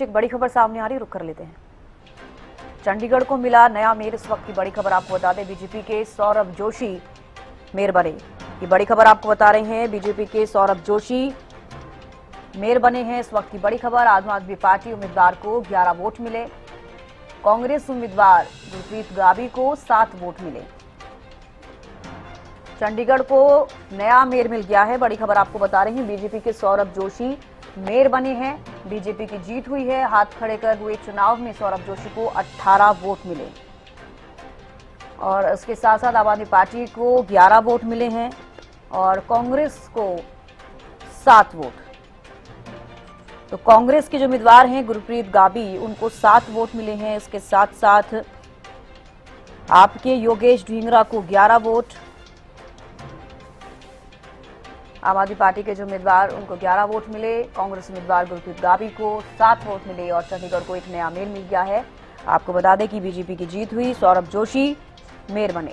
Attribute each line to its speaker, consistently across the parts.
Speaker 1: Next एक बड़ी खबर सामने आ रही, रुक कर लेते हैं। चंडीगढ़ को मिला नया मेयर। इस वक्त की बड़ी खबर आपको बता दें, बीजेपी के सौरभ जोशी मेयर बने। ये बड़ी खबर आपको बता रहे हैं, बीजेपी के सौरभ जोशी मेयर बने हैं। इस वक्त की बड़ी खबर, आम आदमी पार्टी उम्मीदवार को 11 वोट मिले, कांग्रेस उम्मीदवार गुरप्रीत गाबी को 7 वोट मिले। चंडीगढ़ को नया मेयर मिल गया है, बड़ी खबर आपको बता रहे हैं। बीजेपी के सौरभ जोशी मेयर बने हैं, बीजेपी की जीत हुई है। हाथ खड़े कर हुए चुनाव में सौरभ जोशी को 18 वोट मिले और इसके साथ साथ आम आदमी पार्टी को 11 वोट मिले हैं और कांग्रेस को 7 वोट। तो कांग्रेस के जो उम्मीदवार हैं गुरप्रीत गाबी, उनको 7 वोट मिले हैं। इसके साथ साथ आपके योगेश ढींगरा को 11 वोट, आम आदमी पार्टी के जो उम्मीदवार उनको 11 वोट मिले, कांग्रेस उम्मीदवार गुरप्रीत गाबी को 7 वोट मिले और चंडीगढ़ को एक नया मेयर मिल गया है। आपको बता दें कि बीजेपी की जीत हुई, सौरभ जोशी मेयर बने।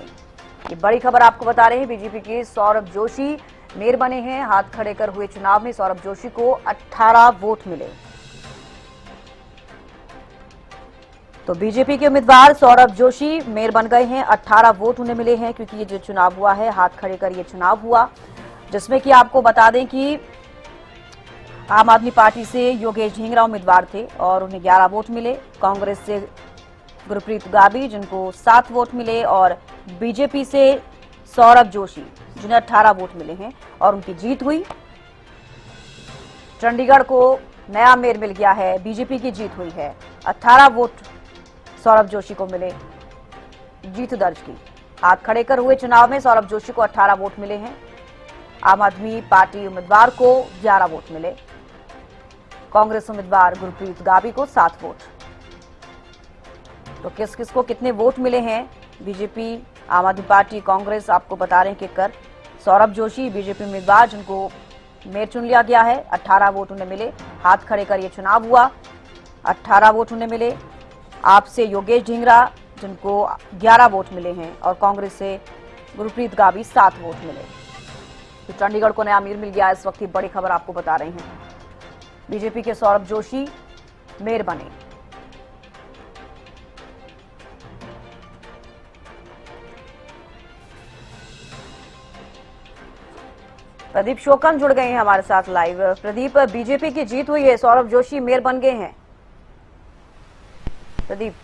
Speaker 1: ये बड़ी खबर आपको बता रहे हैं, बीजेपी के सौरभ जोशी मेयर बने हैं। हाथ खड़े कर हुए चुनाव में सौरभ जोशी को 18 वोट मिले। तो बीजेपी के उम्मीदवार सौरभ जोशी मेयर बन गए हैं, 18 वोट उन्हें मिले हैं क्योंकि ये जो चुनाव हुआ है हाथ खड़े कर ये चुनाव हुआ, जिसमें कि आपको बता दें कि आम आदमी पार्टी से योगेश ढींगरा उम्मीदवार थे और उन्हें 11 वोट मिले। कांग्रेस से गुरप्रीत गाबी जिनको 7 वोट मिले और बीजेपी से सौरभ जोशी जिन्हें 18 वोट मिले हैं और उनकी जीत हुई। चंडीगढ़ को नया मेयर मिल गया है, बीजेपी की जीत हुई है। 18 वोट सौरभ जोशी को मिले, जीत दर्ज की। हाथ खड़े कर हुए चुनाव में सौरभ जोशी को 18 वोट मिले हैं, आम आदमी पार्टी उम्मीदवार को 11 वोट मिले, कांग्रेस उम्मीदवार गुरप्रीत गाबी को 7 वोट। तो किस किस को कितने वोट मिले हैं, बीजेपी, आम आदमी पार्टी, कांग्रेस, आपको बता रहे हैं किकर। सौरभ जोशी बीजेपी उम्मीदवार जिनको मेयर चुन लिया गया है, 18 वोट उन्हें मिले। हाथ खड़े कर ये चुनाव हुआ, 18 वोट उन्हें मिले। आपसे योगेश ढींगरा जिनको 11 वोट मिले हैं और कांग्रेस से गुरप्रीत गाबी 7 वोट मिले। तो चंडीगढ़ को नया मेयर मिल गया। इस वक्त की बड़ी खबर आपको बता रहे हैं, बीजेपी के सौरभ जोशी मेयर बने। प्रदीप शोकन जुड़ गए हैं हमारे साथ लाइव। प्रदीप, बीजेपी की जीत हुई है, सौरभ जोशी मेयर बन गए हैं। प्रदीप।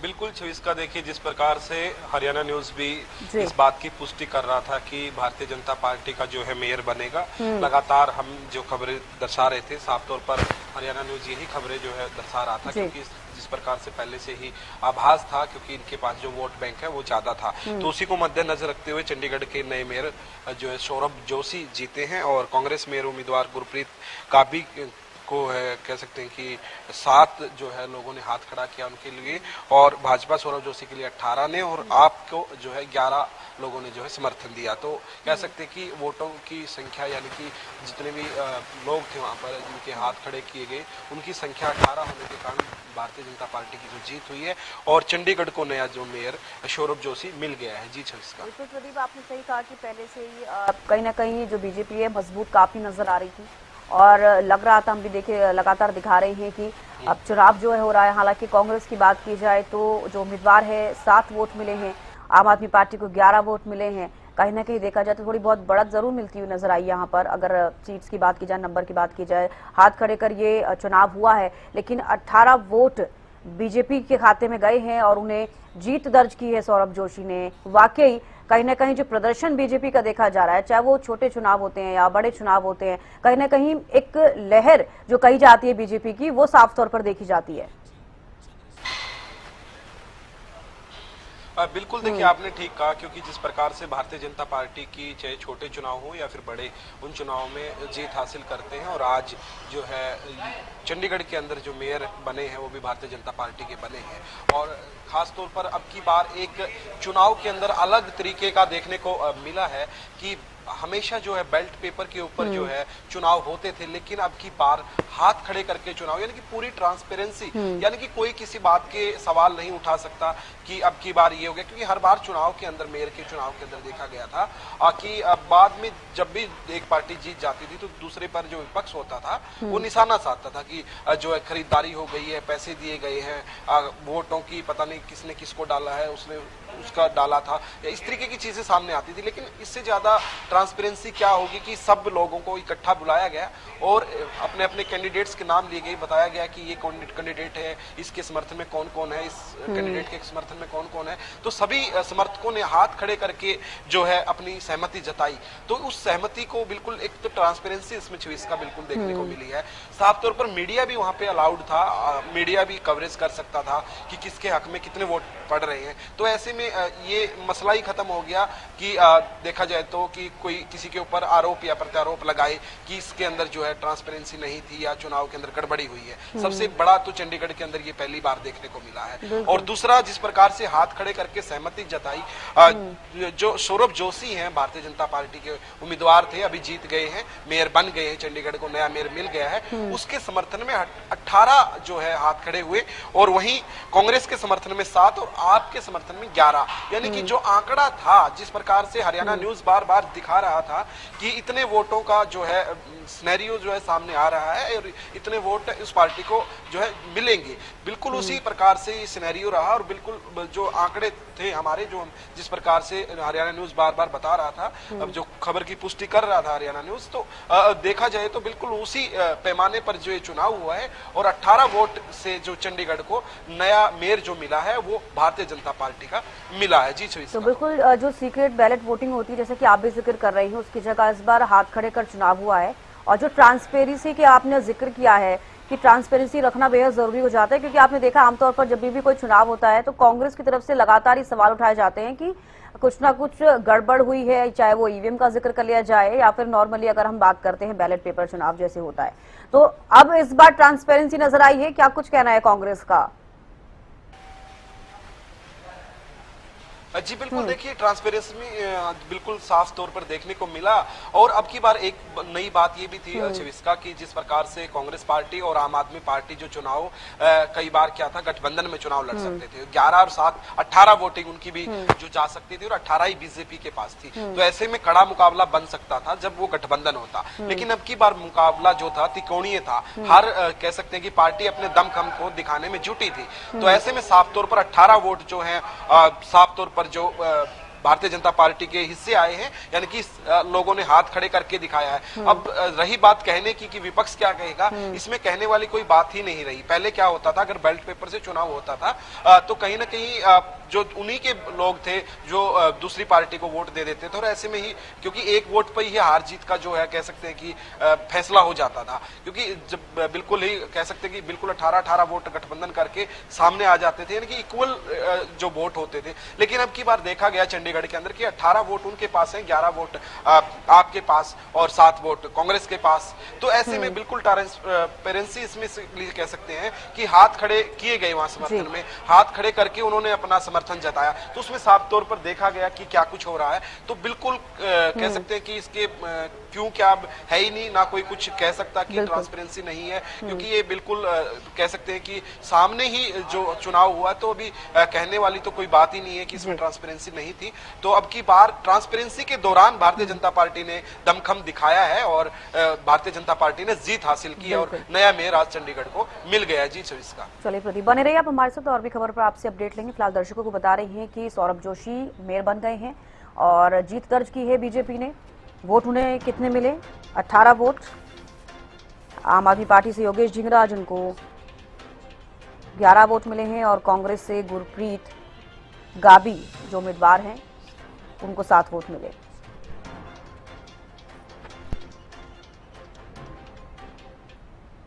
Speaker 2: बिल्कुल छवीस का देखिए, जिस प्रकार से हरियाणा न्यूज भी इस बात की पुष्टि कर रहा था कि भारतीय जनता पार्टी का जो है मेयर बनेगा, लगातार हम जो खबरें दर्शा रहे थे, साफ तौर पर हरियाणा न्यूज यही खबरें जो है दर्शा रहा था, क्योंकि जिस प्रकार से पहले से ही आभास था, क्योंकि इनके पास जो वोट बैंक है वो ज्यादा था। तो उसी को मद्देनजर रखते हुए चंडीगढ़ के नए मेयर जो है सौरभ जोशी जीते हैं और कांग्रेस मेयर उम्मीदवार गुरप्रीत गाबी को है, कह सकते हैं कि 7 जो है लोगों ने हाथ खड़ा किया उनके लिए और भाजपा सौरभ जोशी के लिए 18 ने और आपको जो है 11 लोगों ने जो है समर्थन दिया। तो कह सकते हैं कि वोटों की संख्या, यानी कि जितने भी लोग थे वहां पर जिनके हाथ खड़े किए गए, उनकी संख्या 18 होने के कारण भारतीय जनता पार्टी की जो जीत हुई है और चंडीगढ़ को नया जो मेयर सौरभ जोशी मिल गया है। जी छविस्का।
Speaker 1: बिल्कुल प्रदीप, आपने सही कहा कि पहले से ही कहीं ना कहीं जो बीजेपी है मजबूत काफी नजर आ रही थी और लग रहा था, हम भी देखे लगातार दिखा रहे हैं कि अब चुनाव जो है हो रहा है। हालांकि कांग्रेस की बात की जाए तो जो उम्मीदवार है 7 वोट मिले हैं, आम आदमी पार्टी को 11 वोट मिले हैं। कहीं ना कहीं देखा जाए तो थोड़ी बहुत बढ़त जरूर मिलती हुई नजर आई यहाँ पर, अगर सीट्स की बात की जाए, नंबर की बात की जाए। हाथ खड़े कर ये चुनाव हुआ है लेकिन 18 वोट बीजेपी के खाते में गए हैं और उन्हें जीत दर्ज की है सौरभ जोशी ने। वाकई कहीं ना कहीं जो प्रदर्शन बीजेपी का देखा जा रहा है, चाहे वो छोटे चुनाव होते हैं या बड़े चुनाव होते हैं, कहीं ना कहीं एक लहर जो कही जाती है बीजेपी की, वो साफ तौर पर देखी जाती है।
Speaker 2: बिल्कुल देखिए, आपने ठीक कहा, क्योंकि जिस प्रकार से भारतीय जनता पार्टी की चाहे छोटे चुनाव हो या फिर बड़े, उन चुनावों में जीत हासिल करते हैं और आज जो है चंडीगढ़ के अंदर जो मेयर बने हैं वो भी भारतीय जनता पार्टी के बने हैं और खास तौर पर अब की बार एक चुनाव के अंदर अलग तरीके का देखने को मिला है कि हमेशा जो है बेल्ट पेपर के ऊपर जो है चुनाव होते थे, लेकिन अब की बार हाथ खड़े करके चुनाव, यानी कि पूरी ट्रांसपेरेंसी, यानी कि कोई किसी बात के सवाल नहीं उठा सकता कि अब की बार ये हो गया। क्योंकि हर बार चुनाव के अंदर, मेयर के चुनाव के अंदर देखा गया था कि बाद में जब भी एक पार्टी जीत जाती थी तो दूसरे पर जो विपक्ष होता था वो निशाना साधता था कि जो है खरीदारी हो गई है, पैसे दिए गए हैं, वोटों की पता नहीं किसने किसको डाला है, उसने उसका डाला था, या इस तरीके की चीजें सामने आती थी। लेकिन इससे ज्यादा ट्रांसपेरेंसी क्या होगी कि सब लोगों को इकट्ठा बुलाया गया और अपने अपने कैंडिडेट्स के नाम लिए गए, बताया गया कि ये कैंडिडेट है, इसके समर्थन में कौन कौन है, इस कैंडिडेट के समर्थन में कौन कौन है। तो सभी समर्थकों ने हाथ खड़े करके जो है अपनी सहमति जताई। तो उस सहमति को बिल्कुल एक तो ट्रांसपेरेंसी इसमें 26 का बिल्कुल देखने को मिली है। साफ तौर पर मीडिया भी वहां पे अलाउड था, मीडिया भी कवरेज कर सकता था कि किसके हक में कितने वोट पड़ रहे हैं। तो ऐसे में ये मसला ही खत्म हो गया कि देखा जाए तो कि कोई किसी के ऊपर आरोप या प्रत्यारोप लगाए कि इसके अंदर जो है ट्रांसपेरेंसी नहीं थी या चुनाव के अंदर गड़बड़ी हुई है। सबसे बड़ा तो चंडीगढ़ के अंदर ये पहली बार देखने को मिला है। और दूसरा, जिस प्रकार से हाथ खड़े करके सहमति जताई, जो सौरभ जोशी हैं भारतीय जनता पार्टी के उम्मीदवार थे, अभी जीत गए हैं, मेयर बन गए हैं, चंडीगढ़ को नया मेयर मिल गया है, उसके समर्थन में 18 जो है हाथ खड़े हुए, और वहीं कांग्रेस के समर्थन में 7 और आपके समर्थन में 11। यानी कि जो आंकड़ा था, जिस प्रकार से हरियाणा न्यूज बार बार दिखा रहा था कि इतने वोटों का जो है सिनेरियो जो है सामने आ रहा है और इतने वोट उस पार्टी को जो है मिलेंगे, बिल्कुल उसी प्रकार से ये सिनेरियो रहा। और बिल्कुल जो आंकड़े थे हमारे, जो जिस प्रकार से हरियाणा न्यूज बार बार बता रहा था, अब जो खबर की पुष्टि कर रहा था हरियाणा न्यूज, तो देखा जाए तो बिल्कुल उसी पैमाने पर जो ये चुनाव हुआ है। और 18 वोट से जो चंडीगढ़ को नया मेयर जो मिला है वो भारतीय जनता पार्टी का मिला है। जी
Speaker 1: तो बिल्कुल जो सीक्रेट बैलेट वोटिंग होती है, जैसे कि आप भी जिक्र कर रही हैं, उसकी जगह इस बार हाथ खड़े कर चुनाव हुआ है। और जो ट्रांसपेरेंसी के आपने जिक्र किया है कि ट्रांसपेरेंसी रखना बेहद जरूरी हो जाता है, क्योंकि आपने देखा आमतौर पर जब भी कोई चुनाव होता है तो कांग्रेस की तरफ से लगातार ये सवाल उठाए जाते हैं कि कुछ ना कुछ गड़बड़ हुई है, चाहे वो ईवीएम का जिक्र कर लिया जाए या फिर नॉर्मली अगर हम बात करते हैं बैलेट पेपर चुनाव जैसे होता है। तो अब इस बार ट्रांसपेरेंसी नजर आई है, क्या कुछ कहना है कांग्रेस का?
Speaker 2: जी बिल्कुल, देखिए ट्रांसपेरेंसी में बिल्कुल साफ तौर पर देखने को मिला। और अब की बार एक नई बात ये भी थी छविस्का की, जिस प्रकार से कांग्रेस पार्टी और आम आदमी पार्टी जो चुनाव कई बार क्या था, गठबंधन में चुनाव लड़ सकते थे। 11 और 7 18 वोटिंग उनकी भी जो जा सकती थी और 18 ही बीजेपी के पास थी। तो ऐसे में कड़ा मुकाबला बन सकता था जब वो गठबंधन होता। लेकिन अब की बार मुकाबला जो था त्रिकोणीय था। हर कह सकते हैं कि पार्टी अपने दमखम को दिखाने में जुटी थी। तो ऐसे में साफ तौर पर 18 वोट जो है साफ तौर पर जो भारतीय जनता पार्टी के हिस्से आए हैं, यानी कि लोगों ने हाथ खड़े करके दिखाया है। अब रही बात कहने की कि विपक्ष क्या कहेगा, इसमें कहने वाली कोई बात ही नहीं रही। पहले क्या होता था, अगर बैलेट पेपर से चुनाव होता था तो कहीं ना कहीं जो उन्हीं के लोग थे जो दूसरी पार्टी को वोट दे देते थे। और ऐसे में ही, क्योंकि एक वोट पर ही हार जीत का जो है कह सकते हैं कि फैसला हो जाता था, क्योंकि जब बिल्कुल ही कह सकते हैं कि बिल्कुल 18 वोट गठबंधन करके सामने आ जाते थे, यानी कि इक्वल जो वोट होते थे। लेकिन अब की बार देखा गया चंडीगढ़ के अंदर कि 18 वोट उनके पास हैं, 11 वोट आपके पास और 7 वोट कांग्रेस के पास। तो ऐसे में बिल्कुल ट्रांसपेरेंसी इसमें कह सकते हैं कि हाथ खड़े किए गए वहां समर्थन में, हाथ खड़े करके उन्होंने अपना समर्थन जताया। तो उसमें साफ तौर पर देखा गया कि क्या कुछ हो रहा है। तो बिल्कुल कह सकते हैं कि इसके क्यों क्या है ही नहीं, ना कोई कुछ कह सकता कि ट्रांसपेरेंसी नहीं है, क्योंकि ये बिल्कुल कह सकते हैं कि सामने ही जो चुनाव हुआ। तो अभी कहने वाली तो कोई बात ही नहीं है कि इसमें ट्रांसपेरेंसी नहीं थी। तो अब की बार ट्रांसपेरेंसी के दौरान भारतीय जनता पार्टी ने दमखम दिखाया है और भारतीय जनता पार्टी ने जीत हासिल की है और नया मेयर आज चंडीगढ़ को मिल गया है। जी छविस्का।
Speaker 1: चलिए प्रदीप, बने रहिए आप हमारे साथ, और भी खबर पर आपसे अपडेट लेंगे। फिलहाल दर्शकों को बता रहे हैं कि सौरभ जोशी मेयर बन गए हैं और जीत दर्ज की है बीजेपी ने। वोट उन्हें कितने मिले? 18 वोट। आम आदमी पार्टी से योगेश ढिंगरा जिनको 11 वोट मिले हैं और कांग्रेस से गुरप्रीत गाबी जो उम्मीदवार हैं उनको 7 वोट मिले।